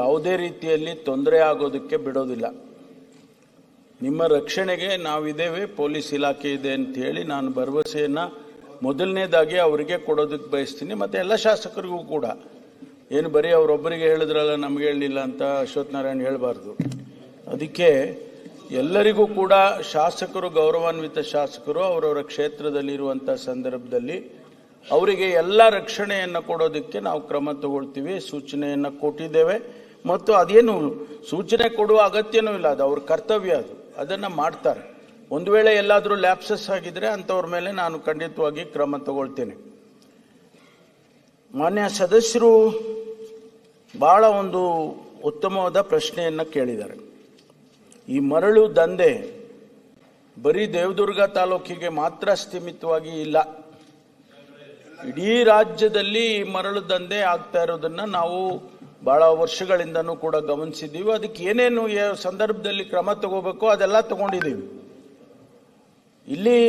ಯಾವುದೇ ರೀತಿಯಲ್ಲಿ ತೊಂದರೆ ಆಗೋದಕ್ಕೆ ಬಿಡೋದಿಲ್ಲ. ನಿಮ್ಮ ರಕ್ಷಣೆಗೆ ನಾವಿದ್ದೇವೆ, ಪೊಲೀಸ್ ಇಲಾಖೆ ಇದೆ ಅಂತ ಹೇಳಿ ನಾನು ಭರವಸೆಯನ್ನು ಮೊದಲನೇದಾಗಿ ಅವರಿಗೆ ಕೊಡೋದಕ್ಕೆ ಬಯಸ್ತೀನಿ. ಮತ್ತು ಎಲ್ಲ ಶಾಸಕರಿಗೂ ಕೂಡ, ಏನು ಬರೀ ಅವರೊಬ್ಬರಿಗೆ ಹೇಳಿದ್ರಲ್ಲ ನಮಗೆ ಹೇಳಲಿಲ್ಲ ಅಂತ ಅಶ್ವಥ್ ನಾರಾಯಣ್ ಹೇಳಬಾರ್ದು. ಅದಕ್ಕೆ ಎಲ್ಲರಿಗೂ ಕೂಡ ಶಾಸಕರು, ಗೌರವಾನ್ವಿತ ಶಾಸಕರು ಅವರವರ ಕ್ಷೇತ್ರದಲ್ಲಿರುವಂಥ ಸಂದರ್ಭದಲ್ಲಿ ಅವರಿಗೆ ಎಲ್ಲ ರಕ್ಷಣೆಯನ್ನು ಕೊಡೋದಕ್ಕೆ ನಾವು ಕ್ರಮ ತಗೊಳ್ತೀವಿ, ಸೂಚನೆಯನ್ನು ಕೊಟ್ಟಿದ್ದೇವೆ. ಮತ್ತು ಅದೇನು ಸೂಚನೆ ಕೊಡುವ ಅಗತ್ಯನೂ ಇಲ್ಲ, ಅದು ಅವ್ರ ಕರ್ತವ್ಯ, ಅದನ್ನು ಮಾಡ್ತಾರೆ. ಒಂದು ವೇಳೆ ಎಲ್ಲಾದರೂ ಲ್ಯಾಪ್ಸಸ್ ಆಗಿದ್ರೆ ಅಂಥವ್ರ ಮೇಲೆ ನಾನು ಖಂಡಿತವಾಗಿ ಕ್ರಮ ತಗೊಳ್ತೇನೆ. ಮಾನ್ಯ ಸದಸ್ಯರು ಭಾಳ ಒಂದು ಉತ್ತಮವಾದ ಪ್ರಶ್ನೆಯನ್ನು ಕೇಳಿದ್ದಾರೆ. ಈ ಮರಳು ದಂಧೆ ಬರೀ ದೇವದುರ್ಗ ತಾಲೂಕಿಗೆ ಮಾತ್ರ ಸೀಮಿತವಾಗಿ ಇಲ್ಲ, ಇಡೀ ರಾಜ್ಯದಲ್ಲಿ ಈ ಮರಳು ದಂಧೆ ಆಗ್ತಾ ಇರೋದನ್ನು ನಾವು ಭಾಳ ವರ್ಷಗಳಿಂದನೂ ಕೂಡ ಗಮನಿಸಿದ್ದೀವಿ. ಅದಕ್ಕೆ ಏನೇನು ಸಂದರ್ಭದಲ್ಲಿ ಕ್ರಮ ತಗೋಬೇಕೋ ಅದೆಲ್ಲ ತಗೊಂಡಿದ್ದೀವಿ. ಇಲ್ಲಿ